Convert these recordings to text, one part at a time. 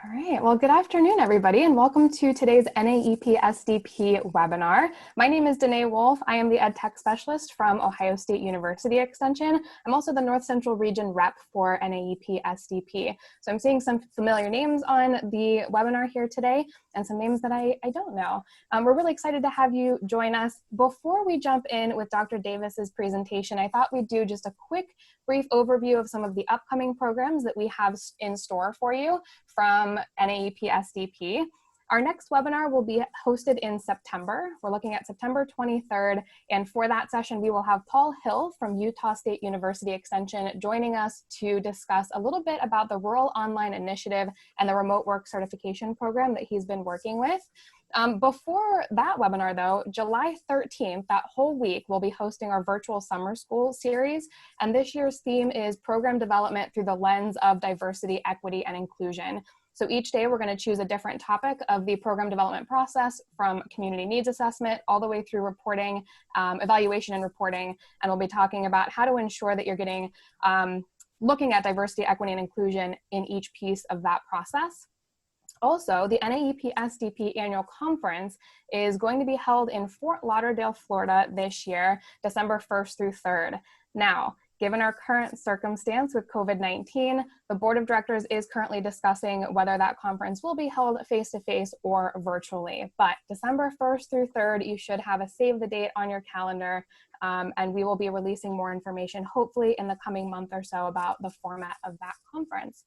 All right, well, good afternoon, everybody, and welcome to today's NAEP SDP webinar. My name is Danae Wolf. I am the EdTech Specialist from Ohio State University Extension. I'm also the North Central Region Rep for NAEP SDP. So I'm seeing some familiar names on the webinar here today and some names that I don't know. We're really excited to have you join us. Before we jump in with Dr. Davis's presentation, I thought we'd do just a quick, brief overview of some of the upcoming programs that we have in store for you from NAEP SDP. Our next webinar will be hosted in September. We're looking at September 23rd, and for that session, we will have Paul Hill from Utah State University Extension joining us to discuss a little bit about the Rural Online Initiative and the Remote Work Certification Program that he's been working with. Before that webinar though, July 13th, that whole week, we'll be hosting our virtual summer school series. And this year's theme is program development through the lens of diversity, equity, and inclusion. So each day we're going to choose a different topic of the program development process, from community needs assessment all the way through reporting, evaluation and reporting. And we'll be talking about how to ensure that you're getting, looking at diversity, equity, and inclusion in each piece of that process. Also, the NAEP SDP annual conference is going to be held in Fort Lauderdale, Florida this year, December 1st through 3rd. Now, given our current circumstance with COVID-19, the board of directors is currently discussing whether that conference will be held face-to-face or virtually. But December 1st through 3rd, you should have a save the date on your calendar, and we will be releasing more information, hopefully in the coming month or so, about the format of that conference.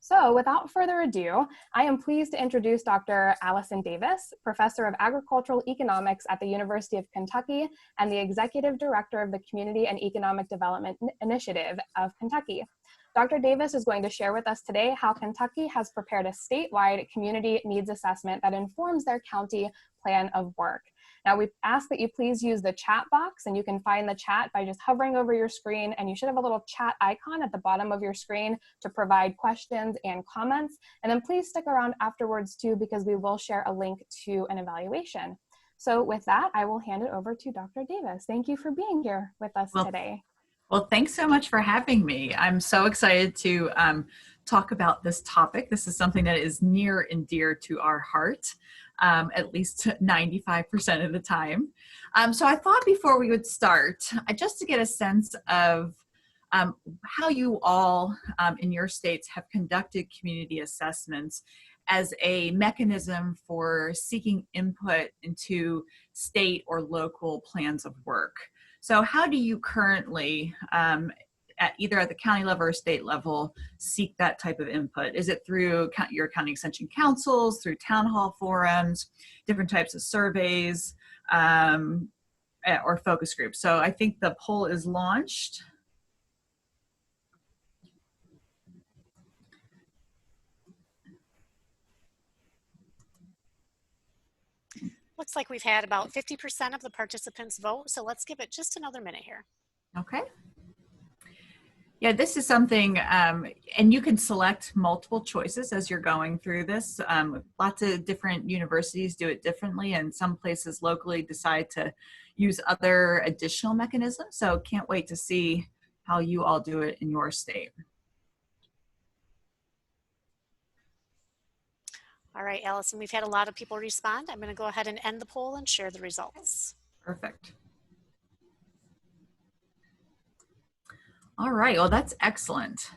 So without further ado, I am pleased to introduce Dr. Allison Davis, Professor of Agricultural Economics at the University of Kentucky and the Executive Director of the Community and Economic Development Initiative of Kentucky. Dr. Davis is going to share with us today how Kentucky has prepared a statewide community needs assessment that informs their county plan of work. Now, we ask that you please use the chat box, and you can find the chat by just hovering over your screen, and you should have a little chat icon at the bottom of your screen to provide questions and comments. And then please stick around afterwards too, because we will share a link to an evaluation. So with that, I will hand it over to Dr. Davis. Thank you for being here with us today. Well, thanks so much for having me. I'm so excited to talk about this topic. This is something that is near and dear to our heart, at least 95% of the time. So I thought before we would start, just to get a sense of how you all in your states have conducted community assessments as a mechanism for seeking input into state or local plans of work. So how do you currently, either at the county level or state level, seek that type of input? Is it through your county extension councils, through town hall forums, different types of surveys, or focus groups? So I think the poll is launched. Looks like we've had about 50% of the participants vote, so let's give it just another minute here. Okay. Yeah, this is something, and you can select multiple choices as you're going through this. Lots of different universities do it differently, and some places locally decide to use other additional mechanisms. So can't wait to see how you all do it in your state. All right, Allison, we've had a lot of people respond. I'm going to go ahead and end the poll and share the results. Perfect. All right, well, that's excellent.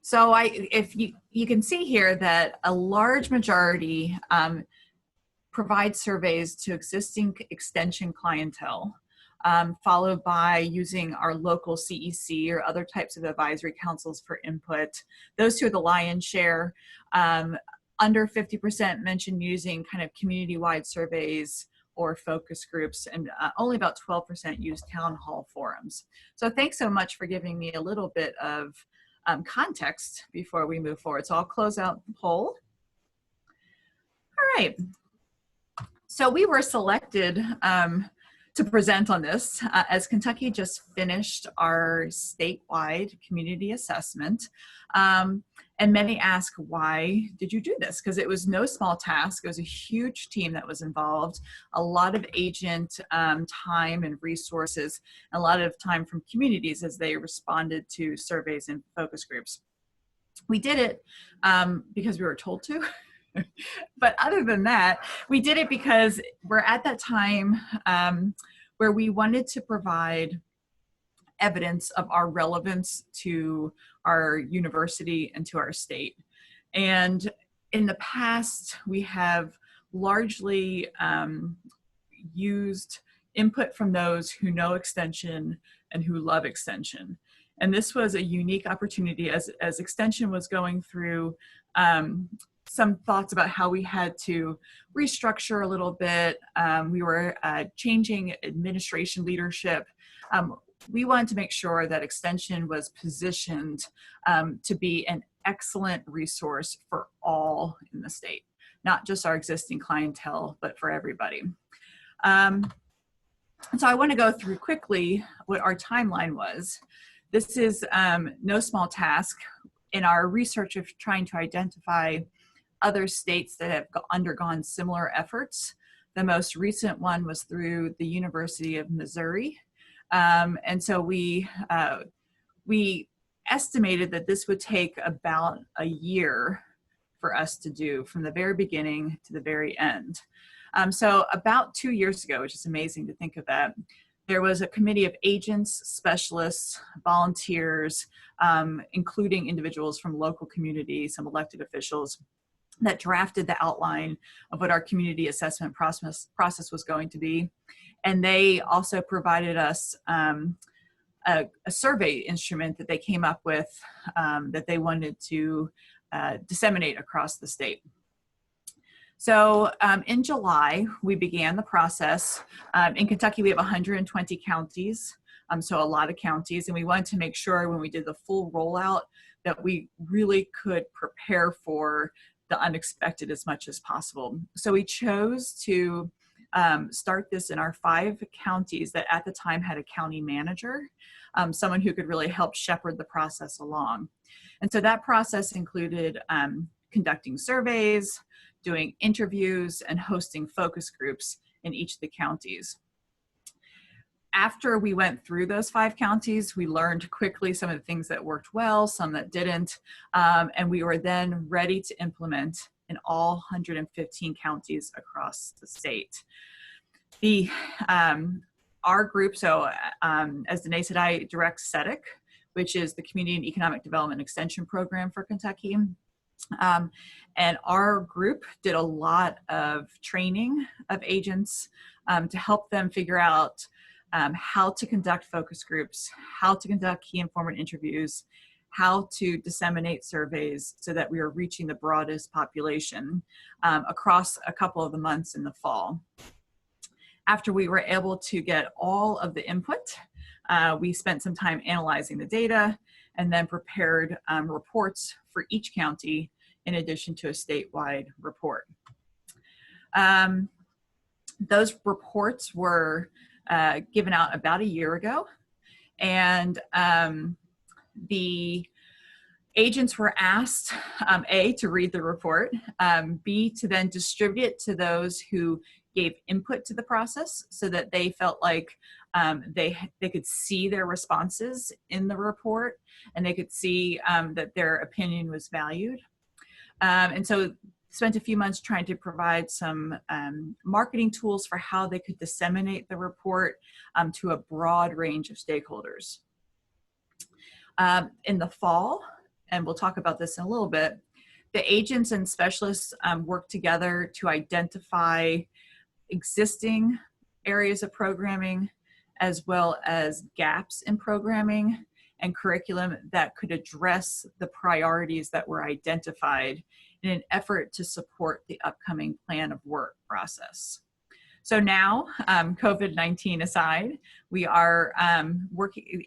So if you can see here that a large majority provide surveys to existing extension clientele, followed by using our local CEC or other types of advisory councils for input. Those two are the lion's share. Under 50% mentioned using kind of community-wide surveys or focus groups, and only about 12% use town hall forums. So thanks so much for giving me a little bit of context before we move forward. So I'll close out the poll. All right. So we were selected to present on this as Kentucky just finished our statewide community assessment. And many ask, why did you do this? Because it was no small task. It was a huge team that was involved, a lot of agent time and resources, and a lot of time from communities as they responded to surveys and focus groups. We did it because we were told to. But other than that, we did it because we're at that time where we wanted to provide evidence of our relevance to our university and to our state. And in the past, we have largely used input from those who know extension and who love extension. And this was a unique opportunity as extension was going through some thoughts about how we had to restructure a little bit. We were changing administration leadership. We wanted to make sure that extension was positioned to be an excellent resource for all in the state, not just our existing clientele, but for everybody. So I want to go through quickly what our timeline was. This is no small task. In our research of trying to identify other states that have undergone similar efforts, the most recent one was through the University of Missouri. And so we estimated that this would take about a year for us to do from the very beginning to the very end. So about 2 years ago, which is amazing to think of that, there was a committee of agents, specialists, volunteers, including individuals from local communities, some elected officials, that drafted the outline of what our community assessment process was going to be. And they also provided us a survey instrument that they came up with that they wanted to disseminate across the state. So in July, we began the process. In Kentucky, we have 120 counties, so a lot of counties, and we wanted to make sure when we did the full rollout that we really could prepare for the unexpected as much as possible. So we chose to start this in our 5 counties that at the time had a county manager, someone who could really help shepherd the process along. And so that process included conducting surveys, doing interviews, and hosting focus groups in each of the counties. After we went through those 5 counties, we learned quickly some of the things that worked well, some that didn't, and we were then ready to implement in all 115 counties across the state. Our group, so as Danae said, I direct CETIC, which is the Community and Economic Development Extension Program for Kentucky. And our group did a lot of training of agents to help them figure out how to conduct focus groups, how to conduct key informant interviews, how to disseminate surveys so that we are reaching the broadest population across a couple of the months in the fall. After we were able to get all of the input, we spent some time analyzing the data and then prepared reports for each county in addition to a statewide report. Those reports were given out about a year ago, and the agents were asked, A, to read the report, B, to then distribute it to those who gave input to the process so that they felt like they could see their responses in the report and they could see that their opinion was valued. And so spent a few months trying to provide some marketing tools for how they could disseminate the report to a broad range of stakeholders. In the fall, and we'll talk about this in a little bit, the agents and specialists worked together to identify existing areas of programming as well as gaps in programming and curriculum that could address the priorities that were identified in an effort to support the upcoming plan of work process. So now, COVID-19 aside, we are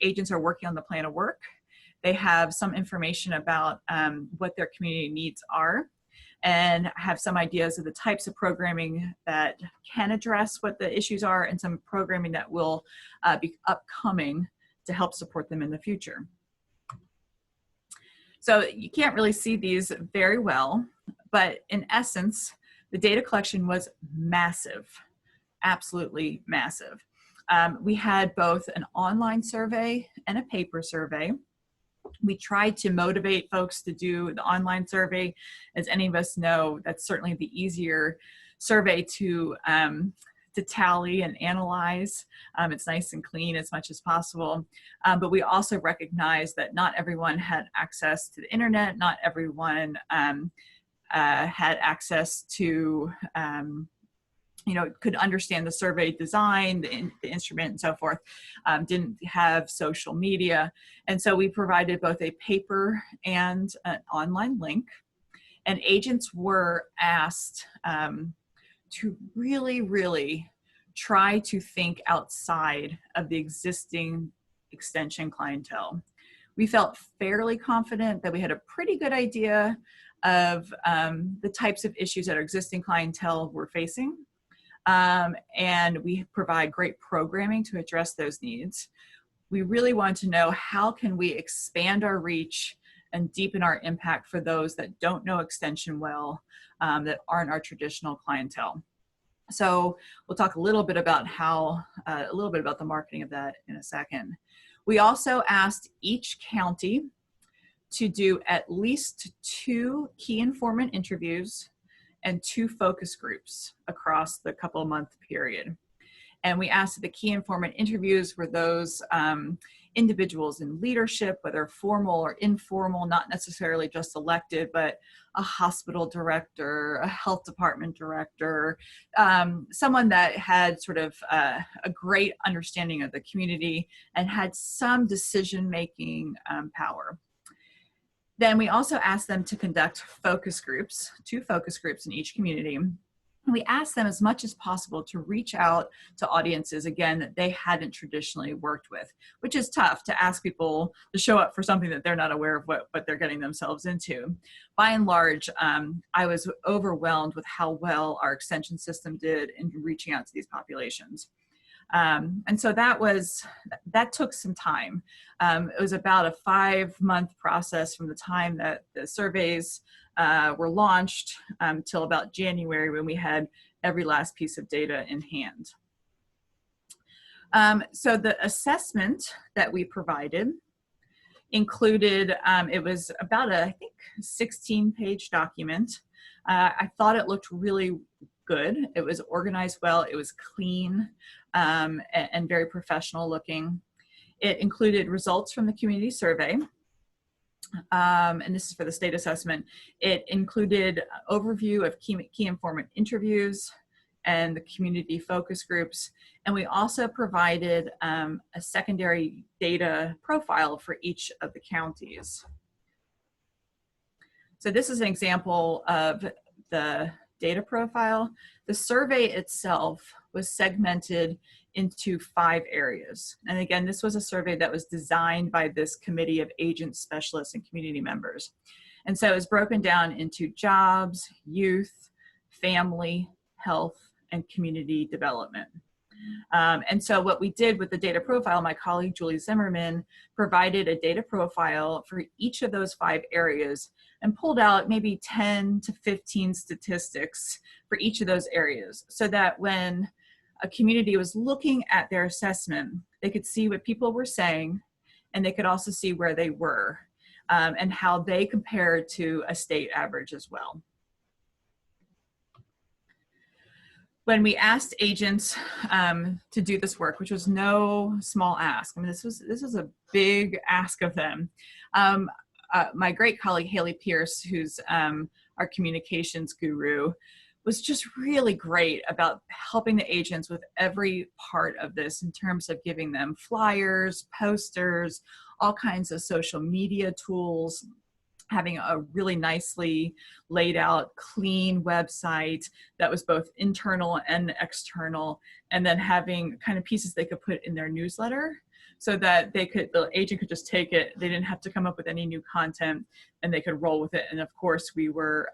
agents are working on the plan of work. They have some information about what their community needs are and have some ideas of the types of programming that can address what the issues are and some programming that will be upcoming to help support them in the future. So you can't really see these very well, but in essence, the data collection was massive, absolutely massive. We had both an online survey and a paper survey. We tried to motivate folks to do the online survey. As any of us know, that's certainly the easier survey to tally and analyze. It's nice and clean as much as possible. But we also recognize that not everyone had access to the internet, not everyone had access to could understand the survey design, the instrument and so forth, didn't have social media. And so we provided both a paper and an online link. And agents were asked to really, really try to think outside of the existing extension clientele. We felt fairly confident that we had a pretty good idea of the types of issues that our existing clientele were facing. And we provide great programming to address those needs. We really want to know, how can we expand our reach and deepen our impact for those that don't know extension well, that aren't our traditional clientele. So we'll talk a little bit about the marketing of that in a second. We also asked each county to do at least 2 key informant interviews and 2 focus groups across the couple of month period. And we asked that the key informant interviews were those individuals in leadership, whether formal or informal, not necessarily just elected, but a hospital director, a health department director, someone that had sort of a great understanding of the community and had some decision-making power. Then we also asked them to conduct focus groups, 2 focus groups in each community. We asked them as much as possible to reach out to audiences, again, that they hadn't traditionally worked with, which is tough to ask people to show up for something that they're not aware of what they're getting themselves into. By and large, I was overwhelmed with how well our extension system did in reaching out to these populations. And so that took some time. It was about a 5-month process from the time that the surveys were launched till about January, when we had every last piece of data in hand. So the assessment that we provided included, it was about I think, 16-page document. I thought it looked really good. It was organized well. It was clean and very professional looking. It included results from the community survey. And this is for the state assessment. It included overview of key informant interviews and the community focus groups. And we also provided a secondary data profile for each of the counties. So this is an example of the data profile. The survey itself was segmented into 5 areas. And again, this was a survey that was designed by this committee of agents, specialists, and community members. And so it was broken down into jobs, youth, family, health, and community development. And so what we did with the data profile, my colleague Julie Zimmerman provided a data profile for each of those 5 areas and pulled out maybe 10 to 15 statistics for each of those areas, so that when a community was looking at their assessment, they could see what people were saying, and they could also see where they were and how they compared to a state average as well. When we asked agents to do this work, which was no small ask, I mean, this was a big ask of them. My great colleague, Haley Pierce, who's our communications guru, was just really great about helping the agents with every part of this, in terms of giving them flyers, posters, all kinds of social media tools, having a really nicely laid out, clean website that was both internal and external, and then having kind of pieces they could put in their newsletter, so that the agent could just take it. They didn't have to come up with any new content, and they could roll with it. And of course, we were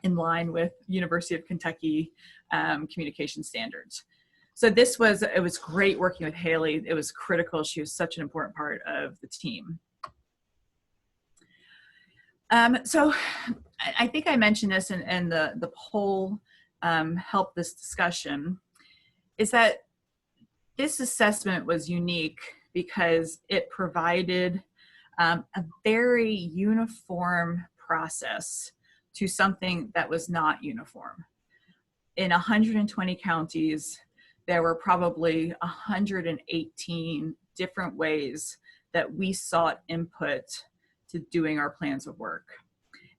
in line with University of Kentucky communication standards. So it was great working with Haley. It was critical. She was such an important part of the team. So I think I mentioned this, and the poll helped this discussion, is that this assessment was unique because it provided a very uniform process to something that was not uniform. In 120 counties, there were probably 118 different ways that we sought input to doing our plans of work.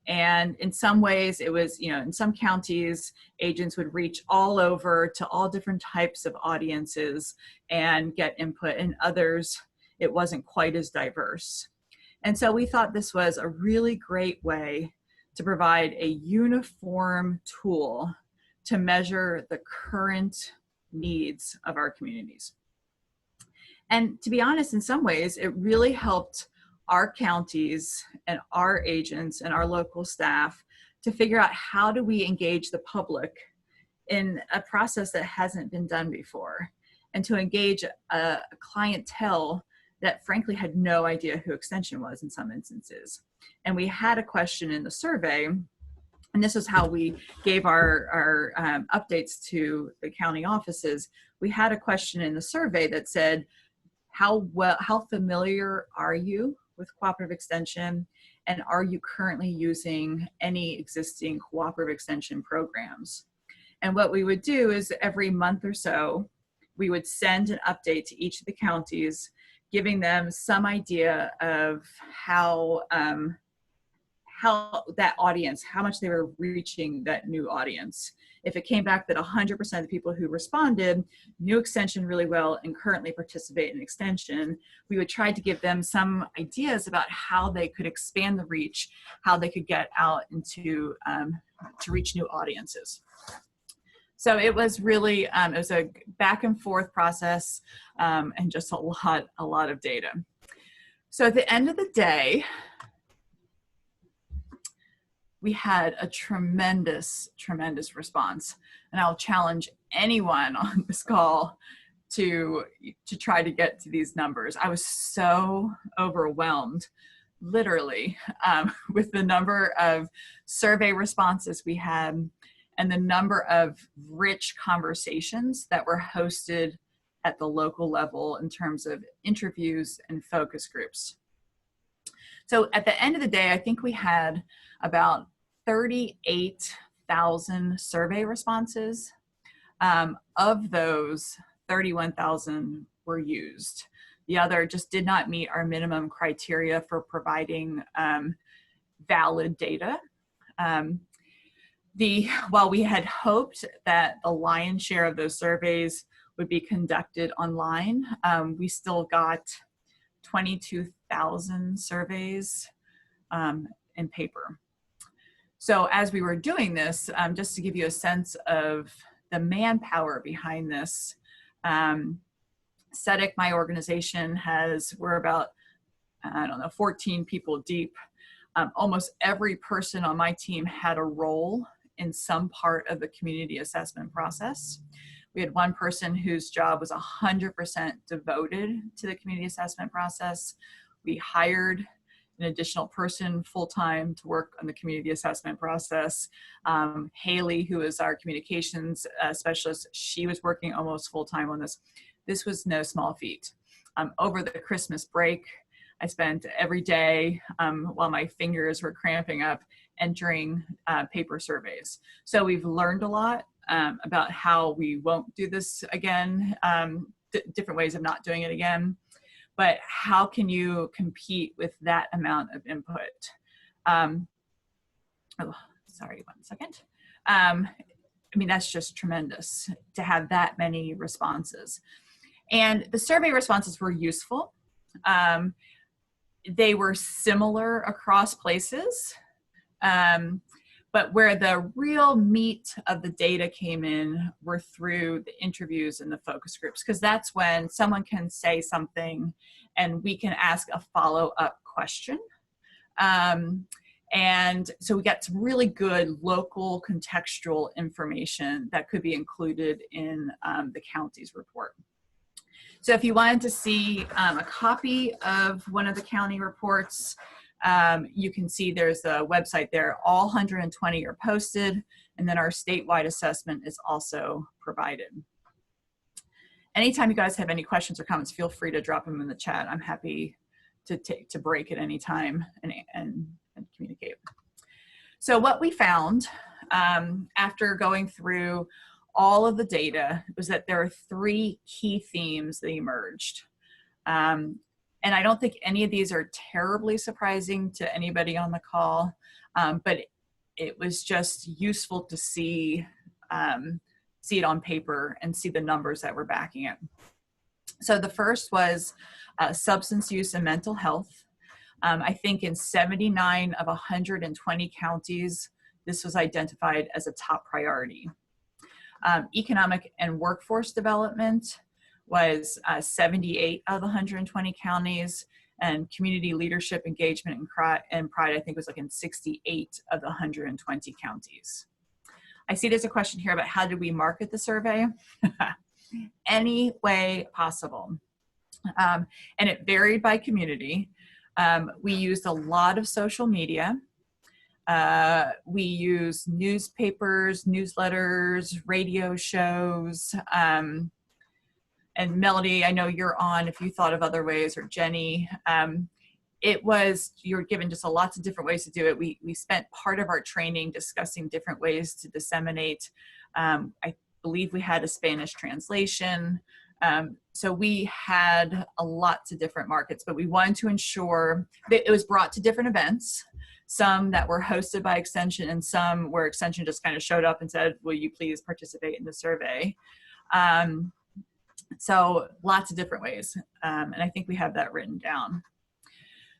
And in some ways it was, in some counties, agents would reach all over to all different types of audiences and get input. In others, it wasn't quite as diverse. And so we thought this was a really great way to provide a uniform tool to measure the current needs of our communities. And to be honest, in some ways, it really helped our counties and our agents and our local staff to figure out how do we engage the public in a process that hasn't been done before, and to engage a clientele that frankly had no idea who Extension was in some instances. And we had a question in the survey, and this is how we gave our updates to the county offices. We had a question in the survey that said, how familiar are you with cooperative extension, and are you currently using any existing cooperative extension programs? And what we would do is every month or so, we would send an update to each of the counties, giving them some idea of how that audience, how much they were reaching that new audience. If it came back that 100% of the people who responded knew Extension really well and currently participate in Extension, we would try to give them some ideas about how they could expand the reach, how they could get out into to reach new audiences. So it was really, it was a back and forth process and just a lot of data. So at the end of the day, we had a tremendous response. And I'll challenge anyone on this call to try to get to these numbers. I was so overwhelmed, literally, with the number of survey responses we had and the number of rich conversations that were hosted at the local level in terms of interviews and focus groups. So at the end of the day, I think we had about 38,000 survey responses. Of those, 31,000 were used. The other just did not meet our minimum criteria for providing valid data. While we had hoped that the lion's share of those surveys would be conducted online, we still got 22,000 surveys in paper. So as we were doing this, just to give you a sense of the manpower behind this, SEDIC, my organization, we're about, 14 people deep. Almost every person on my team had a role in some part of the community assessment process. We had one person whose job was 100% devoted to the community assessment process. We hired an additional person full-time to work on the community assessment process. Haley, who is our communications specialist, she was working almost full-time on this. This was no small feat. Over the Christmas break, I spent every day while my fingers were cramping up entering paper surveys. So we've learned a lot about how we won't do this again, different ways of not doing it again. But how can you compete with that amount of input? Oh, sorry, 1 second. I mean, that's just tremendous to have that many responses. And the survey responses were useful. They were similar across places, but where the real meat of the data came in were through the interviews and the focus groups, because that's when someone can say something and we can ask a follow-up question. And so we got some really good local contextual information that could be included in the county's report. So if you wanted to see a copy of one of the county reports, you can see there's a website there. All 120 are posted, and then our statewide assessment is also provided. Anytime you guys have any questions or comments, feel free to drop them in the chat. I'm happy to break at any time and communicate. So what we found after going through all of the data was that there are 3 key themes that emerged. And I don't think any of these are terribly surprising to anybody on the call, but it was just useful to see it on paper and see the numbers that were backing it. So the first was substance use and mental health. I think in 79 of 120 counties, this was identified as a top priority. Economic and workforce development was 78 out of the 120 counties, and community leadership, engagement, and pride, I think was like in 68 of the 120 counties. I see there's a question here about how did we market the survey? Any way possible. And it varied by community. We used a lot of social media. We used newspapers, newsletters, radio shows, and Melody, I know you're on if you thought of other ways, or Jenny. You were given just lots of different ways to do it. We spent part of our training discussing different ways to disseminate. I believe we had a Spanish translation. So we had lots of different markets, but we wanted to ensure that it was brought to different events, some that were hosted by Extension and some where Extension just kind of showed up and said, will you please participate in the survey? So lots of different ways. And I think we have that written down.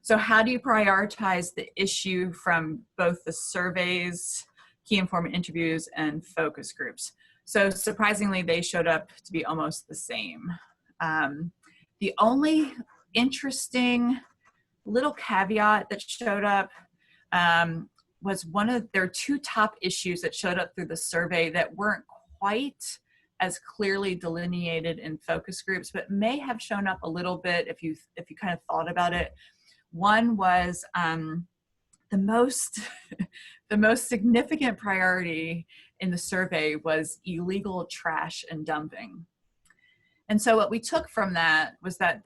So how do you prioritize the issue from both the surveys, key informant interviews, and focus groups? So surprisingly, they showed up to be almost the same. The only interesting little caveat that showed up was there are 2 top issues that showed up through the survey that weren't quite as clearly delineated in focus groups, but may have shown up a little bit if you kind of thought about it. One was the most significant priority in the survey was illegal trash and dumping. And so what we took from that was that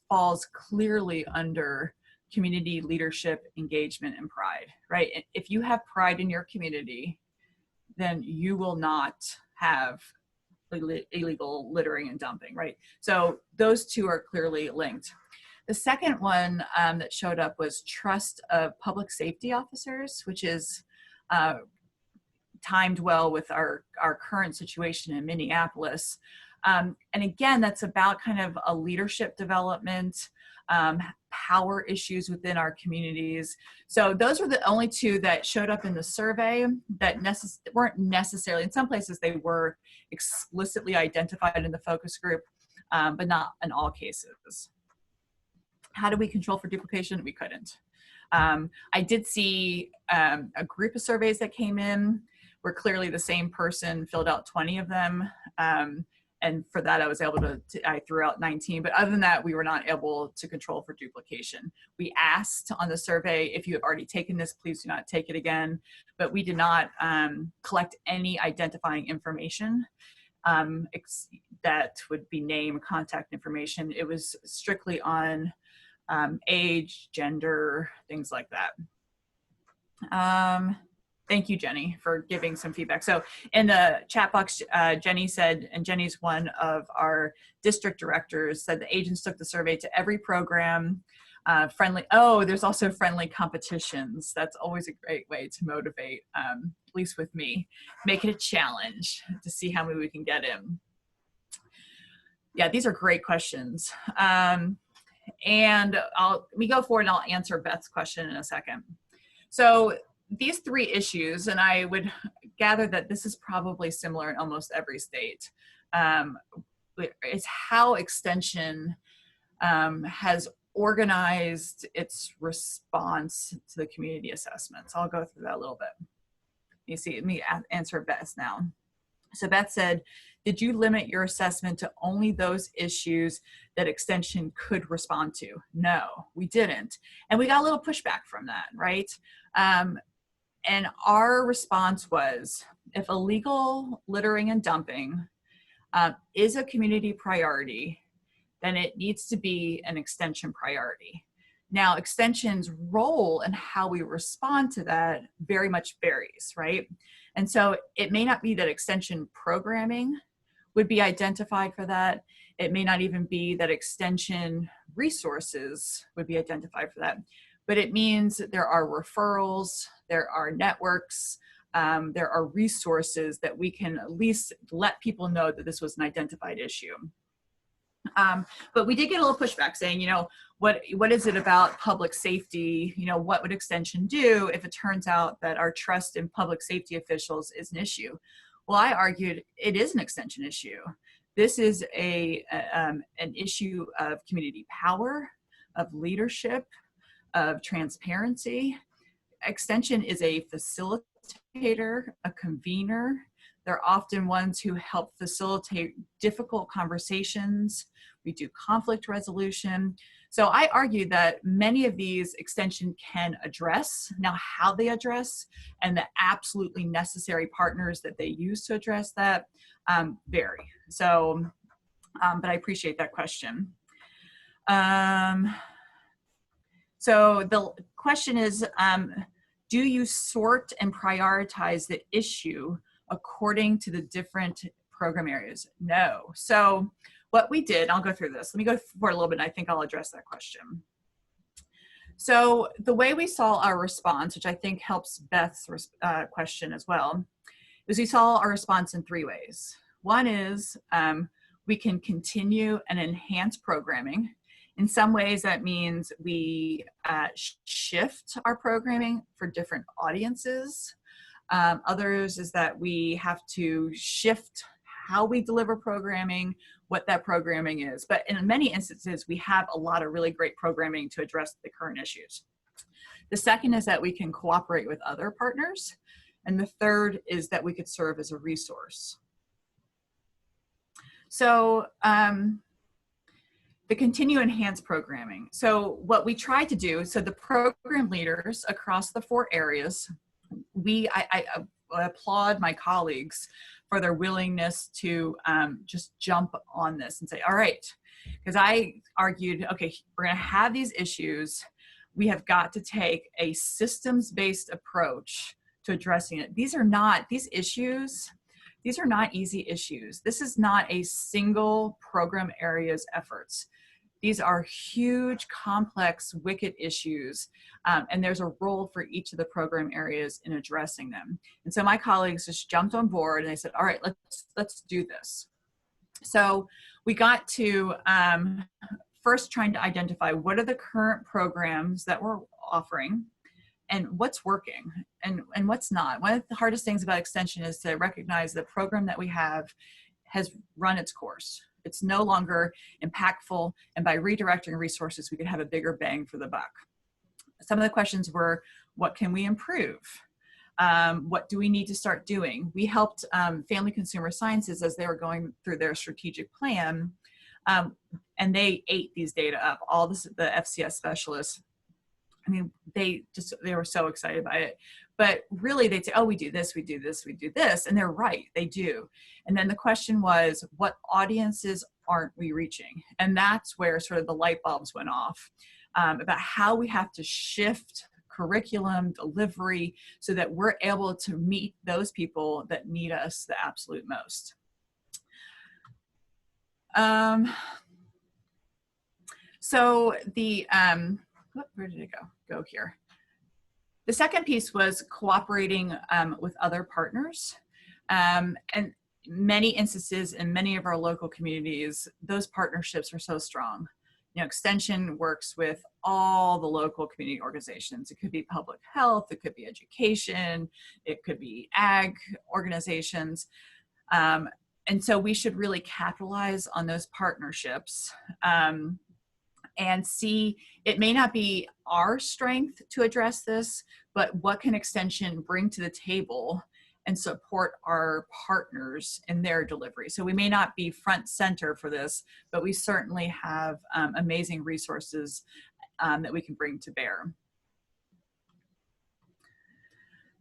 falls clearly under community leadership, engagement, and pride, right? If you have pride in your community, then you will not have illegal littering and dumping, right? So those 2 are clearly linked. The second one that showed up was trust of public safety officers, which is timed well with our current situation in Minneapolis. And again, that's about kind of a leadership development, power issues within our communities. So those were the only 2 that showed up in the survey that weren't necessarily, in some places they were explicitly identified in the focus group, but not in all cases. How do we control for duplication? We couldn't. I did see a group of surveys that came in where clearly the same person filled out 20 of them. And for that, I was able I threw out 19, but other than that, we were not able to control for duplication. We asked on the survey, if you have already taken this, please do not take it again, but we did not collect any identifying information that would be name, contact information. It was strictly on age, gender, things like that. Thank you, Jenny, for giving some feedback. So in the chat box, Jenny said, and Jenny's one of our district directors, said the agents took the survey to every program. There's also friendly competitions. That's always a great way to motivate, at least with me. Make it a challenge to see how many we can get in. Yeah, these are great questions. And we go forward and I'll answer Beth's question in a second. So these 3 issues, and I would gather that this is probably similar in almost every state, is how Extension has organized its response to the community assessments. I'll go through that a little bit. Let me answer Beth now. So Beth said, did you limit your assessment to only those issues that Extension could respond to? No, we didn't. And we got a little pushback from that, right? And our response was, if illegal littering and dumping is a community priority, then it needs to be an Extension priority. Now, Extension's role and how we respond to that very much varies, right? And so it may not be that Extension programming would be identified for that. It may not even be that Extension resources would be identified for that, but it means that there are referrals, there are networks, there are resources that we can at least let people know that this was an identified issue. But we did get a little pushback saying, you know, what is it about public safety? You know, what would Extension do if it turns out that our trust in public safety officials is an issue? Well, I argued it is an Extension issue. This is an issue of community power, of leadership, of transparency. Extension is a facilitator, a convener. They're often ones who help facilitate difficult conversations. We do conflict resolution. So I argue that many of these Extension can address. Now, how they address and the absolutely necessary partners that they use to address that vary. So, but I appreciate that question. So the question is, do you sort and prioritize the issue according to the different program areas? No. So what we did, I'll go through this. Let me go for a little bit, and I think I'll address that question. So the way we saw our response, which I think helps Beth's question as well, is we saw our response in 3 ways. One is we can continue and enhance programming. In some ways, that means we shift our programming for different audiences. Others is that we have to shift how we deliver programming, what that programming is. But in many instances, we have a lot of really great programming to address the current issues. The second is that we can cooperate with other partners. And the third is that we could serve as a resource. So the continue enhance programming. So what we try to do, so the program leaders across the 4 areas, I applaud my colleagues for their willingness to just jump on this and say, all right, because I argued, okay, we're gonna have these issues. We have got to take a systems-based approach to addressing it. These are not easy issues. This is not a single program area's efforts. These are huge, complex, wicked issues, and there's a role for each of the program areas in addressing them. And so my colleagues just jumped on board and they said, all right, let's do this. So we got to first trying to identify what are the current programs that we're offering and what's working and what's not. One of the hardest things about Extension is to recognize the program that we have has run its course. It's no longer impactful, and by redirecting resources, we could have a bigger bang for the buck. Some of the questions were, what can we improve? What do we need to start doing? We helped Family Consumer Sciences as they were going through their strategic plan, and they ate these data up. All the FCS specialists, I mean, they were so excited by it. But really they'd say, oh, we do this, we do this, we do this. And they're right, they do. And then the question was, what audiences aren't we reaching? And that's where sort of the light bulbs went off about how we have to shift curriculum delivery so that we're able to meet those people that need us the absolute most. So the, where did it go here? The second piece was cooperating with other partners. And many instances in many of our local communities, those partnerships are so strong. You know, Extension works with all the local community organizations. It could be public health, it could be education, it could be ag organizations. And so we should really capitalize on those partnerships. And see, it may not be our strength to address this, but what can Extension bring to the table and support our partners in their delivery? So we may not be front center for this, but we certainly have amazing resources that we can bring to bear.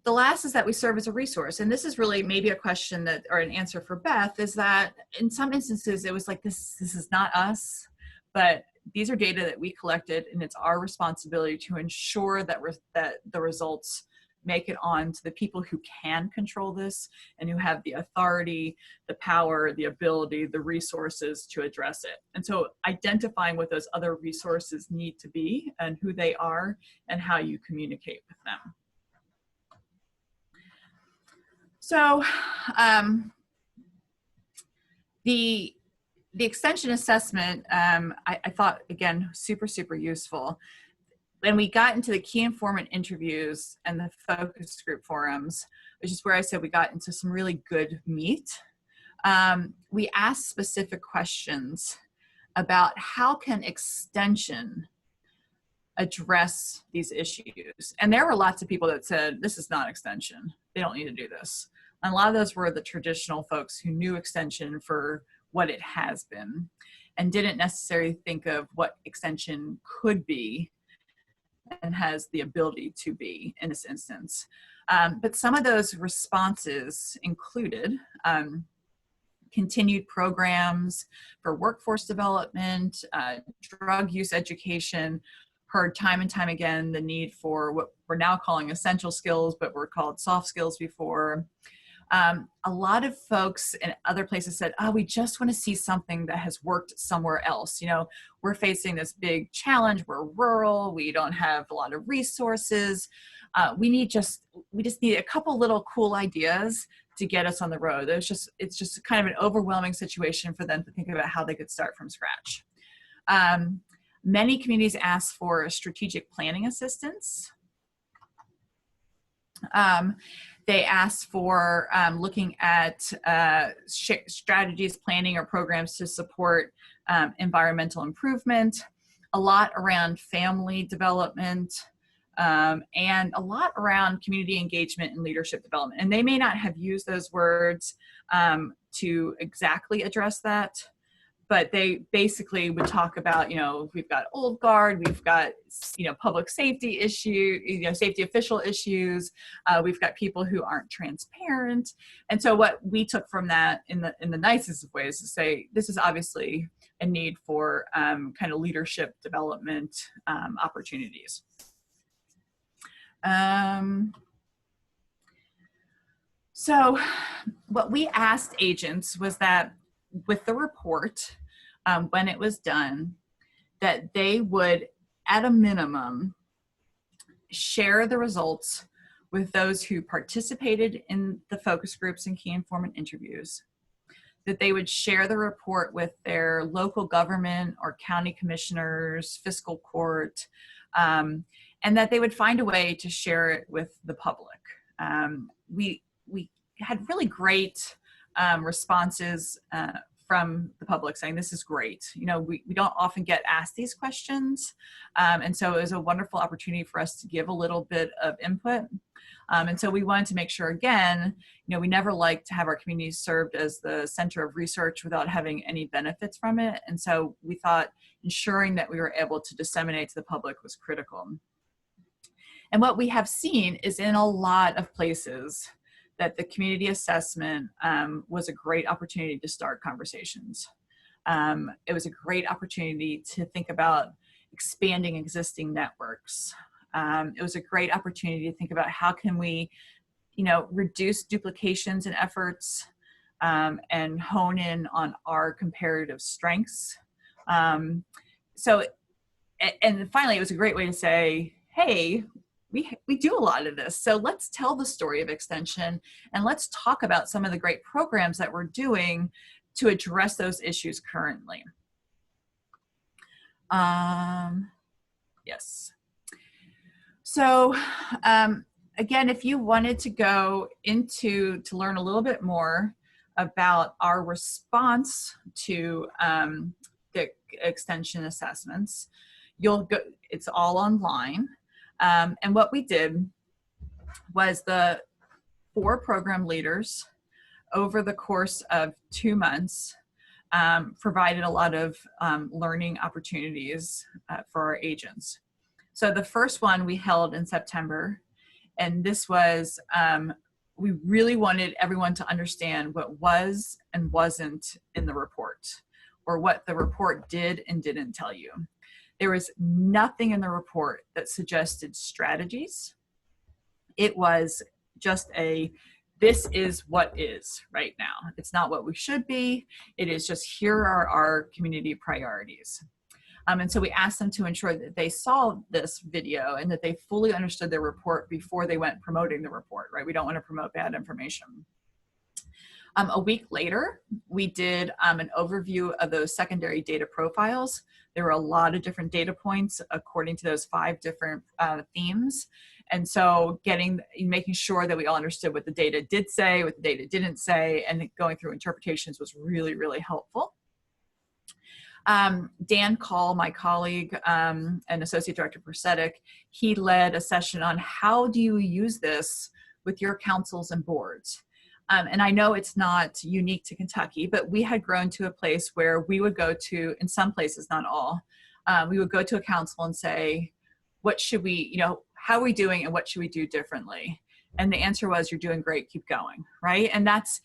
The last is that we serve as a resource. And this is really maybe a question that, or an answer for Beth, is that in some instances it was like, this is not us. But these are data that we collected, and it's our responsibility to ensure that, that the results make it on to the people who can control this and who have the authority, the power, the ability, the resources to address it. And so identifying what those other resources need to be and who they are and how you communicate with them. So the extension assessment, I thought, again, super, super useful. When we got into the key informant interviews and the focus group forums, which is where I said we got into some really good meat, we asked specific questions about how can extension address these issues. And there were lots of people that said, this is not extension. They don't need to do this. And a lot of those were the traditional folks who knew extension for what it has been and didn't necessarily think of what extension could be and has the ability to be in this instance. But some of those responses included continued programs for workforce development, drug use education, heard time and time again the need for what we're now calling essential skills, but were called soft skills before. A lot of folks in other places said, oh, we just want to see something that has worked somewhere else. You know, we're facing this big challenge. We're rural. We don't have a lot of resources. We just need a couple little cool ideas to get us on the road. It's just kind of an overwhelming situation for them to think about how they could start from scratch. Many communities ask for strategic planning assistance. They asked for looking at strategies, planning, or programs to support environmental improvement, a lot around family development, and a lot around community engagement and leadership development. And they may not have used those words to exactly address that, but they basically would talk about, you know, we've got old guard, we've got, you know, public safety issue, you know, safety official issues, we've got people who aren't transparent. And so what we took from that in the nicest of ways is to say, this is obviously a need for kind of leadership development opportunities. So what we asked agents was that with the report, when it was done, that they would, at a minimum, share the results with those who participated in the focus groups and key informant interviews, that they would share the report with their local government or county commissioners, fiscal court, and that they would find a way to share it with the public. We had really great responses from the public saying, this is great. You know, we don't often get asked these questions. And so it was a wonderful opportunity for us to give a little bit of input. And so we wanted to make sure, again, you know, we never like to have our communities served as the center of research without having any benefits from it. And so we thought ensuring that we were able to disseminate to the public was critical. And what we have seen is in a lot of places that the community assessment was a great opportunity to start conversations. It was a great opportunity to think about expanding existing networks. It was a great opportunity to think about how can we, you know, reduce duplications in efforts and hone in on our comparative strengths. And finally, it was a great way to say, hey, we do a lot of this. So let's tell the story of extension and let's talk about some of the great programs that we're doing to address those issues currently. Yes. So again, if you wanted to go to learn a little bit more about our response to the extension assessments, you'll go, it's all online. And what we did was the 4 program leaders over the course of 2 months provided a lot of learning opportunities for our agents. So the first one we held in September, and this was, we really wanted everyone to understand what was and wasn't in the report. or what the report did and didn't tell you. There was nothing in the report that suggested strategies. It was just this is what is right now. It's not what we should be. It is just, here are our community priorities. And so we asked them to ensure that they saw this video and that they fully understood their report before they went promoting the report, right? We don't want to promote bad information. A week later, we did an overview of those secondary data profiles. There were a lot of different data points according to those 5 different themes. And so making sure that we all understood what the data did say, what the data didn't say, and going through interpretations was really, really helpful. Dan Call, my colleague and Associate Director for SETIC, he led a session on how do you use this with your councils and boards. And I know it's not unique to Kentucky, but we had grown to a place where we would go to, in some places, not all, we would go to a council and say, what should we, how are we doing and what should we do differently? And the answer was, you're doing great, keep going, right? And that's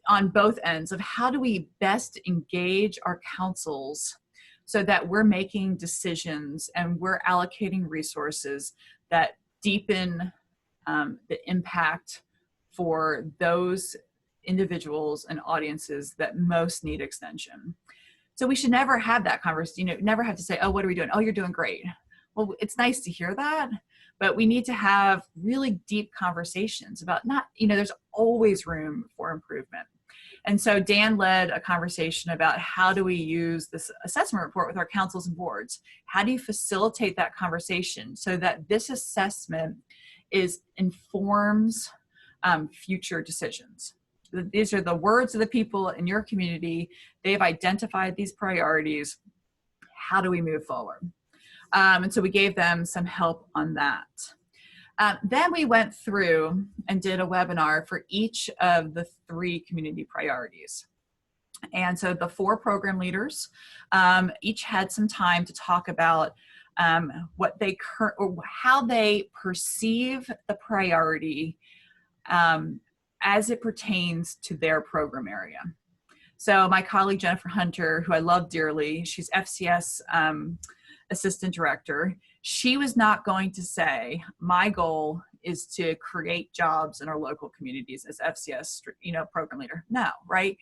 on both ends of how do we best engage our councils so that we're making decisions and we're allocating resources that deepen the impact for those individuals and audiences that most need extension. So we should never have that conversation, never have to say, oh, what are we doing? Oh, you're doing great. Well, it's nice to hear that, but we need to have really deep conversations about there's always room for improvement. And so Dan led a conversation about how do we use this assessment report with our councils and boards? How do you facilitate that conversation so that this assessment informs future decisions? These are the words of the people in your community. They've identified these priorities. How do we move forward? And so we gave them some help on that. Then we went through and did a webinar for each of the 3 community priorities. And so the 4 program leaders each had some time to talk about how they perceive the priority as it pertains to their program area. So my colleague Jennifer Hunter, who I love dearly, she's FCS Assistant Director, she was not going to say, my goal is to create jobs in our local communities as FCS, program leader. No, right?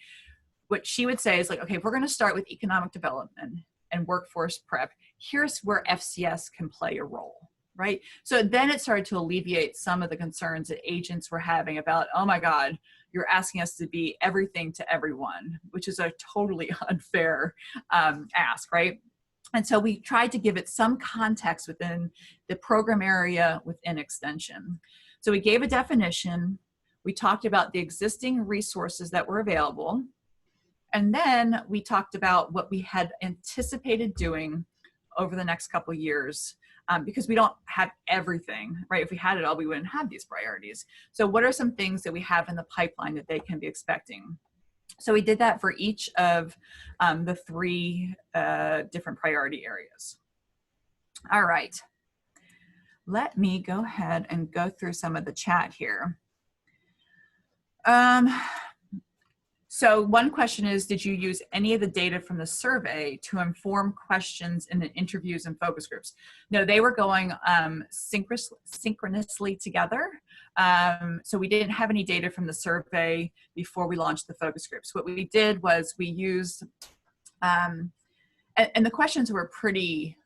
What she would say is like, okay, if we're going to start with economic development and workforce prep, here's where FCS can play a role, right? So then it started to alleviate some of the concerns that agents were having about, oh my God, you're asking us to be everything to everyone, which is a totally unfair ask, right? And so we tried to give it some context within the program area within extension. So we gave a definition, we talked about the existing resources that were available, and then we talked about what we had anticipated doing over the next couple of years, because we don't have everything, right? If we had it all, we wouldn't have these priorities. So what are some things that we have in the pipeline that they can be expecting? So we did that for each of the 3 different priority areas. All right, let me go ahead and go through some of the chat here. So one question is, did you use any of the data from the survey to inform questions in the interviews and focus groups? No, they were going synchronously together. So we didn't have any data from the survey before we launched the focus groups. What we did was we used, and the questions were pretty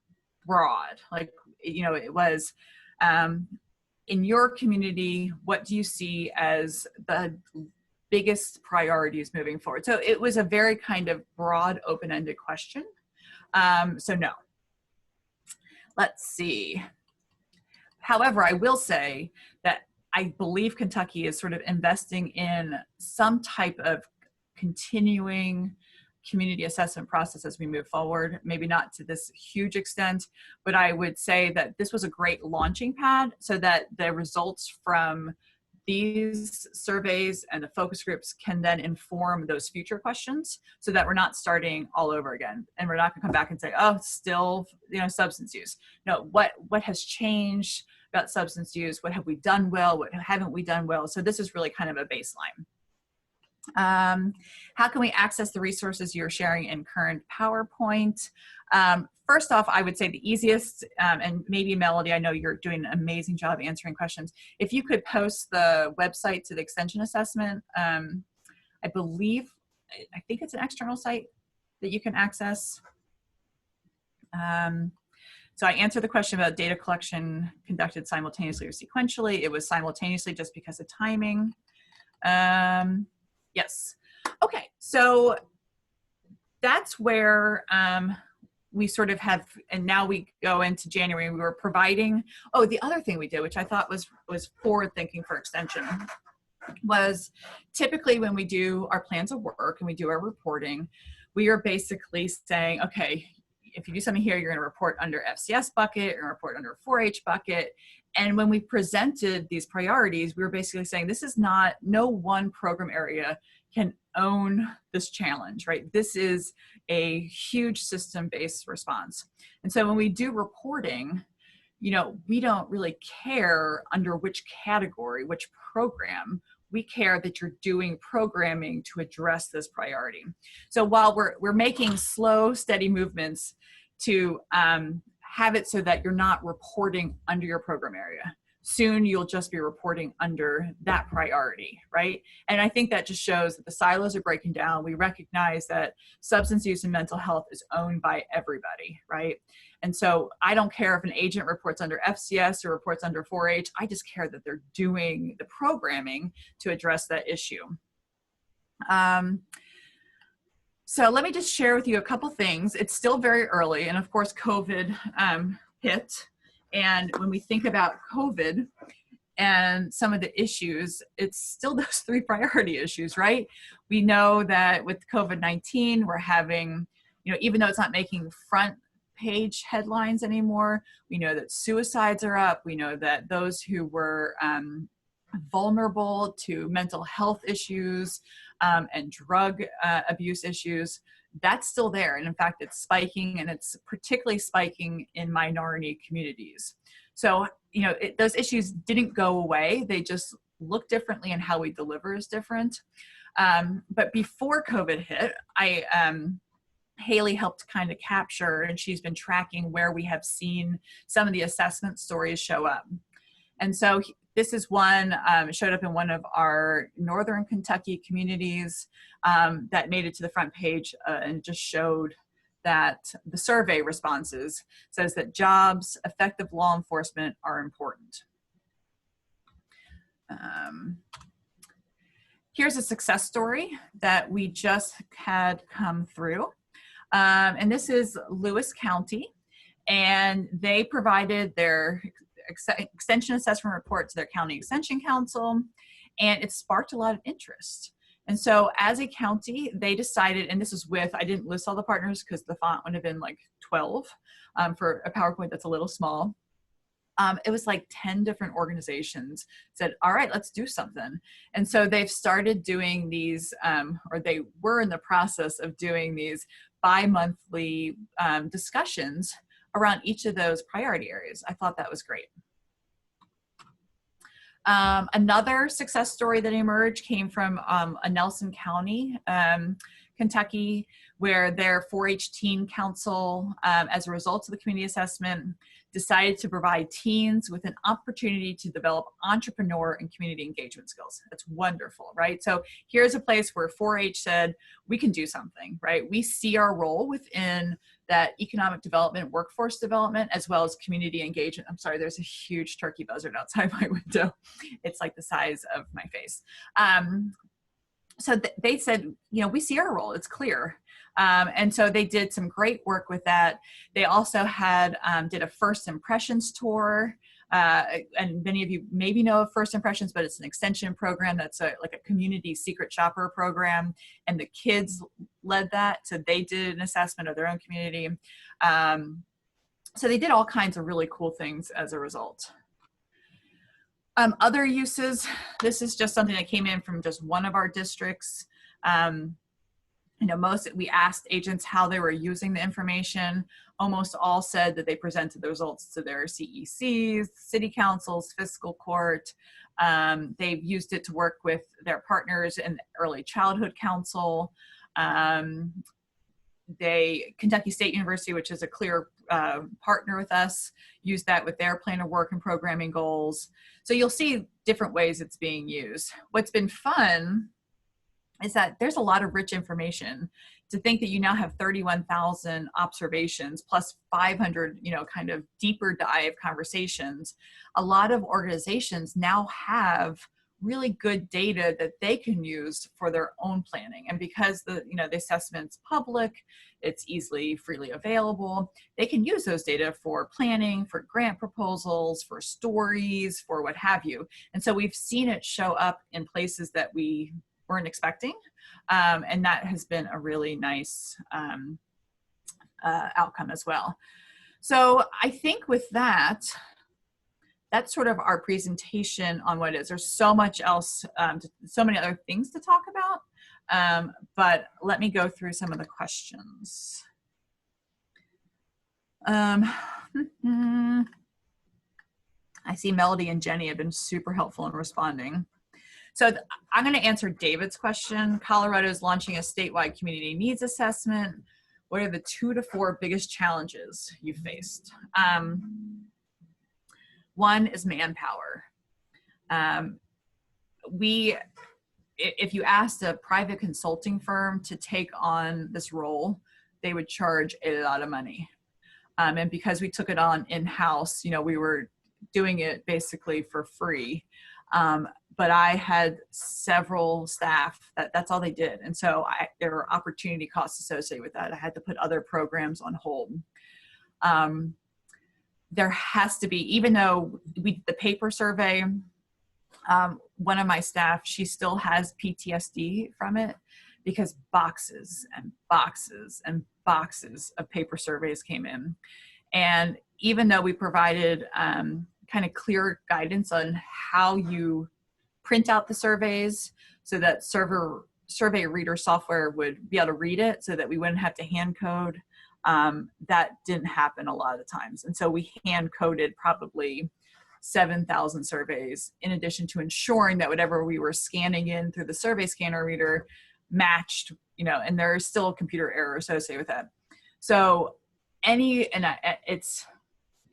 broad. Like, it was, in your community, what do you see as the biggest priorities moving forward? So it was a very kind of broad, open-ended question. So no. Let's see. However, I will say that I believe Kentucky is sort of investing in some type of continuing community assessment process as we move forward. Maybe not to this huge extent, but I would say that this was a great launching pad so that the results from these surveys and the focus groups can then inform those future questions so that we're not starting all over again. And we're not gonna come back and say, oh, still, substance use. No, what has changed about substance use? What have we done well? What haven't we done well? So this is really kind of a baseline. How can we access the resources you're sharing in current PowerPoint? First off, I would say the easiest, and maybe Melody, I know you're doing an amazing job answering questions. If you could post the website to the extension assessment, I think it's an external site that you can access. So I answered the question about data collection conducted simultaneously or sequentially. It was simultaneously just because of timing. Yes. Okay, so that's where we sort of have, and now we go into January, we were providing, oh, the other thing we did, which I thought was forward thinking for extension, was typically when we do our plans of work and we do our reporting, we are basically saying, okay, if you do something here, you're going to report under FCS bucket, you're going to report under 4-H bucket. And when we presented these priorities, we were basically saying this is not, no one program area can own this challenge, right? This is a huge system-based response. And so when we do reporting, you know, we don't really care under which category, which program. We care that you're doing programming to address this priority. So while we're making slow, steady movements to have it so that you're not reporting under your program area, soon you'll just be reporting under that priority, right? And I think that just shows that the silos are breaking down. We recognize that substance use and mental health is owned by everybody, right? And so I don't care if an agent reports under FCS or reports under 4-H, I just care that they're doing the programming to address that issue. So let me just share with you a couple things. It's still very early, and of course COVID hit. And when we think about COVID and some of the issues, it's still those 3 priority issues, right? We know that with COVID-19, we're having, you know, even though it's not making front page headlines anymore, we know that suicides are up. We know that those who were vulnerable to mental health issues and drug abuse issues, that's still there. And in fact, it's spiking, and it's particularly spiking in minority communities. So, you know, those issues didn't go away. They just look differently, and how we deliver is different. But before COVID hit, Haley helped kind of capture, and she's been tracking where we have seen some of the assessment stories show up. And so this is one, showed up in one of our Northern Kentucky communities that made it to the front page and just showed that the survey responses says that jobs, effective law enforcement are important. Here's a success story that we just had come through. And this is Lewis County, and they provided their extension assessment report to their county extension council, and it sparked a lot of interest. And so as a county, they decided, and this is with, I didn't list all the partners because the font would have been like 12 for a PowerPoint that's a little small. It was like 10 different organizations said, all right, let's do something. And so they've started doing these, or they were in the process of doing these bi-monthly discussions around each of those priority areas. I thought that was great. Another success story that emerged came from a Nelson County, Kentucky, where their 4-H teen council, as a result of the community assessment, decided to provide teens with an opportunity to develop entrepreneur and community engagement skills. That's wonderful, right? So here's a place where 4-H said, we can do something, right? We see our role within that economic development, workforce development, as well as community engagement. I'm sorry, there's a huge turkey buzzard outside my window. It's like the size of my face. So they said, you know, we see our role, it's clear. And so they did some great work with that. They also had, did a first impressions tour. And many of you maybe know of First Impressions, but it's an extension program that's like a community secret shopper program. And the kids led that. So they did an assessment of their own community. So they did all kinds of really cool things as a result. Other uses, this is just something that came in from just one of our districts. You know, we asked agents how they were using the information. Almost all said that they presented the results to their CECs, city councils, fiscal court. They've used it to work with their partners in Early Childhood Council. Kentucky State University, which is a clear partner with us, use that with their plan of work and programming goals. So you'll see different ways it's being used. What's been fun is that there's a lot of rich information. To think that you now have 31,000 observations plus 500, kind of deeper dive conversations. A lot of organizations now have really good data that they can use for their own planning. And because the assessment's public, it's easily freely available, they can use those data for planning, for grant proposals, for stories, for what have you. And so we've seen it show up in places that we weren't expecting. And that has been a really nice outcome as well. So I think with that, that's sort of our presentation on what it is. There's so much else, so many other things to talk about, but let me go through some of the questions. I see Melody and Jenny have been super helpful in responding. So I'm going to answer David's question. Colorado is launching a statewide community needs assessment. What are the 2 to 4 biggest challenges you faced? One is manpower. If you asked a private consulting firm to take on this role, they would charge a lot of money. And because we took it on in-house, we were doing it basically for free. But I had several staff that's all they did. And so there were opportunity costs associated with that. I had to put other programs on hold. There has to be, even though we did the paper survey, one of my staff, she still has PTSD from it because boxes and boxes and boxes of paper surveys came in. And even though we provided kind of clear guidance on how you print out the surveys so that survey reader software would be able to read it so that we wouldn't have to hand code, that didn't happen a lot of the times. And so we hand coded probably 7,000 surveys in addition to ensuring that whatever we were scanning in through the survey scanner reader matched, and there is still a computer error associated with that. So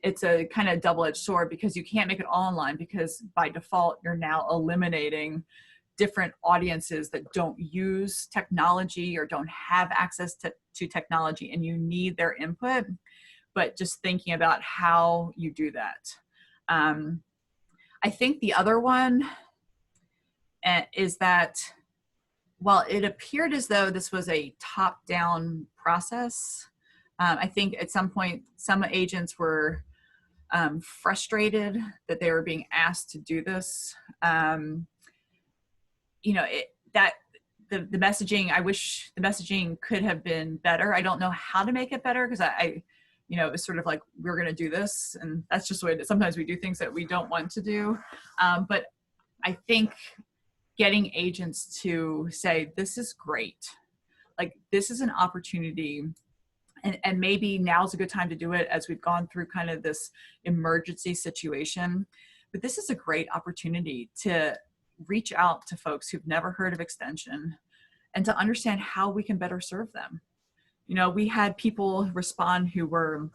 it's a kind of double-edged sword because you can't make it all online because by default, you're now eliminating different audiences that don't use technology or don't have access to technology, and you need their input, but just thinking about how you do that. I think the other one is that while it appeared as though this was a top-down process, I think at some point, some agents were frustrated that they were being asked to do this. The messaging, I wish the messaging could have been better. I don't know how to make it better because it was sort of like, we're going to do this. And that's just the way that sometimes we do things that we don't want to do. But I think getting agents to say, this is great. Like, this is an opportunity. And maybe now's a good time to do it as we've gone through kind of this emergency situation. But this is a great opportunity to reach out to folks who've never heard of extension and to understand how we can better serve them. We had people respond who were,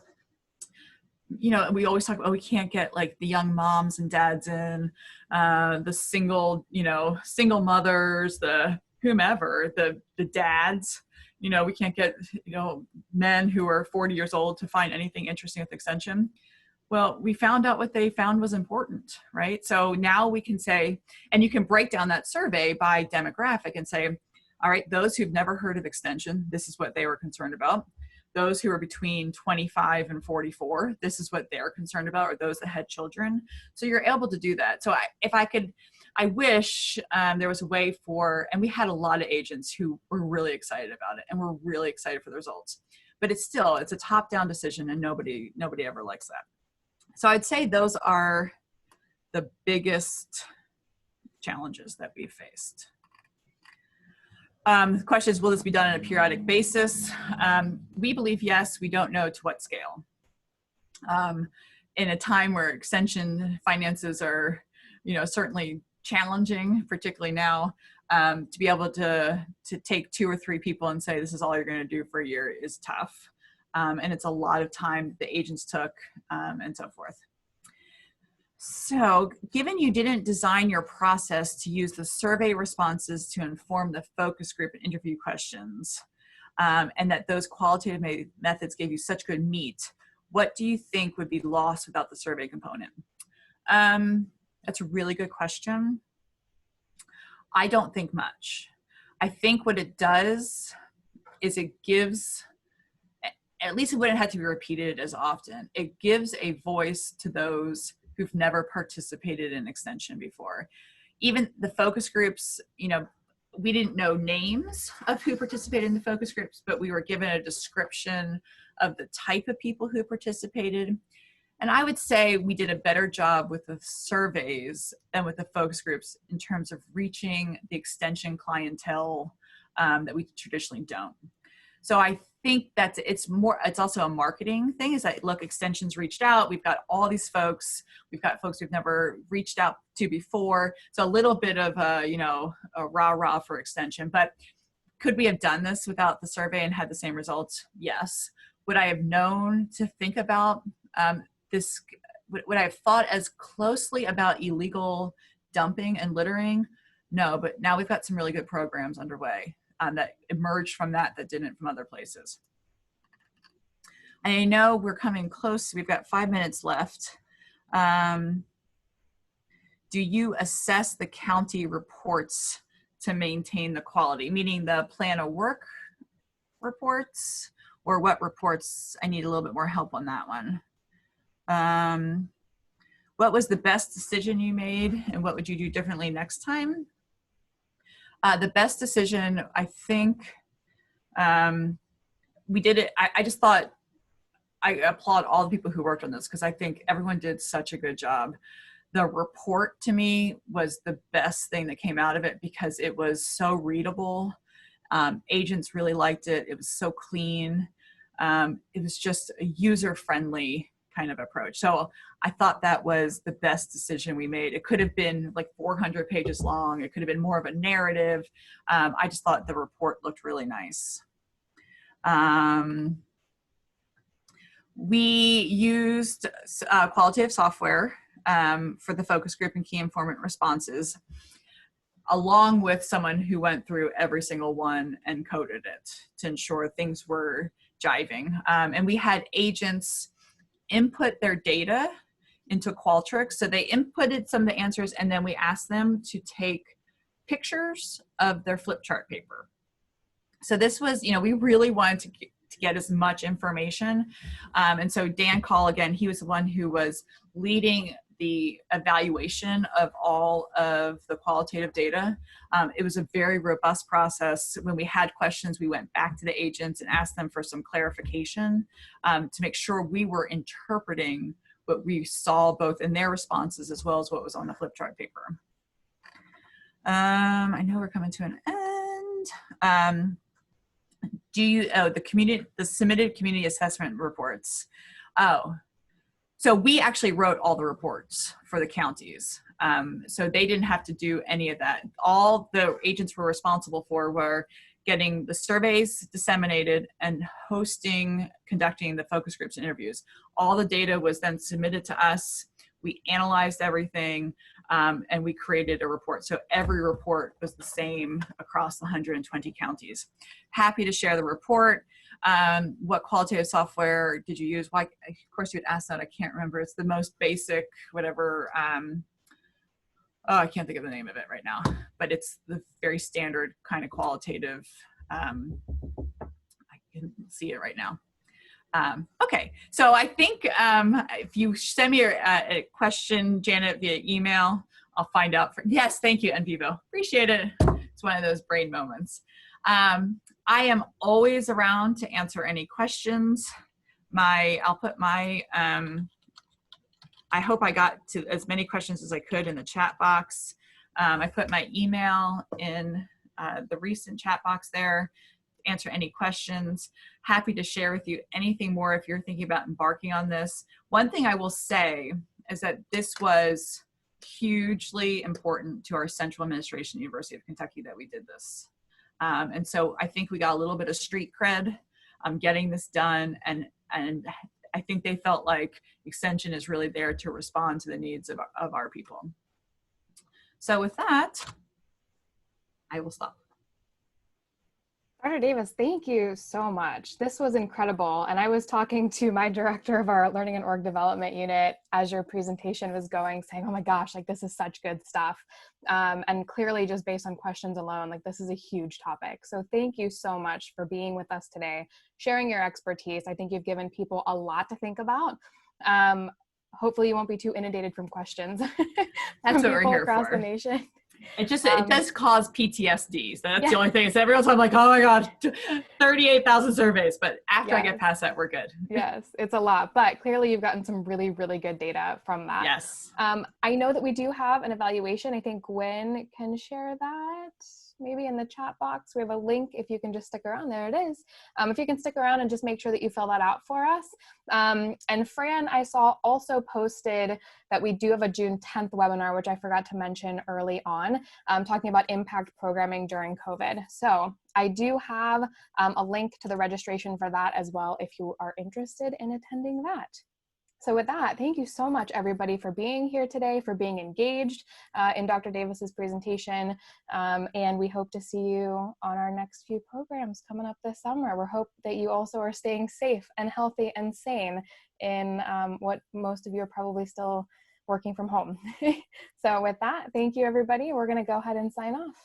we always talk about, we can't get like the young moms and dads in, the single mothers, the whomever, the dads. We can't get, men who are 40 years old to find anything interesting with extension. Well, we found out what they found was important, right? So now we can say, and you can break down that survey by demographic and say, all right, those who've never heard of extension, this is what they were concerned about. Those who are between 25 and 44, this is what they're concerned about, or those that had children. So you're able to do that. So I wish there was a way and we had a lot of agents who were really excited about it and were really excited for the results, but it's a top-down decision and nobody ever likes that. So I'd say those are the biggest challenges that we've faced. The question is, will this be done on a periodic basis? We believe yes, we don't know to what scale. In a time where extension finances are, certainly challenging, particularly now, to be able to take 2 or 3 people and say, this is all you're going to do for a year is tough. And it's a lot of time the agents took, and so forth. So given you didn't design your process to use the survey responses to inform the focus group and interview questions, and that those qualitative methods gave you such good meat, what do you think would be lost without the survey component? That's a really good question. I don't think much. I think what it does is it gives, at least it wouldn't have to be repeated as often, it gives a voice to those who've never participated in extension before. Even the focus groups, we didn't know names of who participated in the focus groups, but we were given a description of the type of people who participated. And I would say we did a better job with the surveys than with the focus groups in terms of reaching the extension clientele that we traditionally don't. So I think it's also a marketing thing, is that, look, extensions reached out, we've got all these folks, we've got folks we've never reached out to before. So a little bit of a rah-rah for extension. But could we have done this without the survey and had the same results? Yes. Would I have known to think about this? Would I have thought as closely about illegal dumping and littering? No, but now we've got some really good programs underway that emerged from that didn't from other places. I know we're coming close. We've got 5 minutes left. Do you assess the county reports to maintain the quality, meaning the plan of work reports, or what reports? I need a little bit more help on that one. What was the best decision you made, and what would you do differently next time? The best decision, I think, we did it. I just thought, I applaud all the people who worked on this, because I think everyone did such a good job. The report to me was the best thing that came out of it, because it was so readable. Agents really liked it. It was so clean. It was just a user-friendly kind of approach. So I thought that was the best decision we made. It could have been like 400 pages long. It could have been more of a narrative. I just thought the report looked really nice. We used qualitative software for the focus group and key informant responses, along with someone who went through every single one and coded it to ensure things were jiving. And we had agents input their data into Qualtrics. So they inputted some of the answers, and then we asked them to take pictures of their flip chart paper. So this was, we really wanted to get as much information. And so Dan Call, again, he was the one who was leading the evaluation of all of the qualitative data. It was a very robust process. When we had questions, we went back to the agents and asked them for some clarification to make sure we were interpreting what we saw both in their responses as well as what was on the flip chart paper. I know we're coming to an end. The submitted community assessment reports. So we actually wrote all the reports for the counties. So they didn't have to do any of that. All the agents were responsible for were getting the surveys disseminated and conducting the focus groups and interviews. All the data was then submitted to us. We analyzed everything, and we created a report. So every report was the same across the 120 counties. Happy to share the report. What qualitative software did you use? Well, of course you'd ask that. I can't remember. It's the most basic, whatever. I can't think of the name of it right now, but it's the very standard kind of qualitative. I can see it right now. Okay, so I think if you send me a question, Janet, via email, I'll find out. Yes, thank you, Envivo. Appreciate it. It's one of those brain moments. I am always around to answer any questions. I'll put my, I hope I got to as many questions as I could in the chat box. I put my email in the recent chat box there to answer any questions. Happy to share with you anything more if you're thinking about embarking on this. One thing I will say is that this was hugely important to our central administration, University of Kentucky, that we did this. And so I think we got a little bit of street cred getting this done, and I think they felt like Extension is really there to respond to the needs of our people. So with that, I will stop. Dr. Davis, thank you so much. This was incredible. And I was talking to my director of our Learning and Org Development unit as your presentation was going, saying, oh my gosh, like this is such good stuff. And clearly just based on questions alone, like this is a huge topic. So thank you so much for being with us today, sharing your expertise. I think you've given people a lot to think about. Hopefully you won't be too inundated from questions That's from what people we're here across for. the nation. It does cause PTSD. So that's Yeah. the only thing. So every time I'm like, oh my God, 38,000 surveys. But after I Yes. get past that, we're good. Yes, it's a lot, but clearly you've gotten some really, really good data from that. Yes. I know that we do have an evaluation. I think Gwen can share that maybe in the chat box. We have a link if you can just stick around. There it is. If you can stick around and just make sure that you fill that out for us. And Fran, I saw also posted that we do have a June 10th webinar, which I forgot to mention early on, talking about impact programming during COVID. So I do have a link to the registration for that as well if you are interested in attending that. So with that, thank you so much, everybody, for being here today, for being engaged in Dr. Davis's presentation. And we hope to see you on our next few programs coming up this summer. We hope that you also are staying safe and healthy and sane in what most of you are probably still working from home. So with that, thank you, everybody. We're going to go ahead and sign off.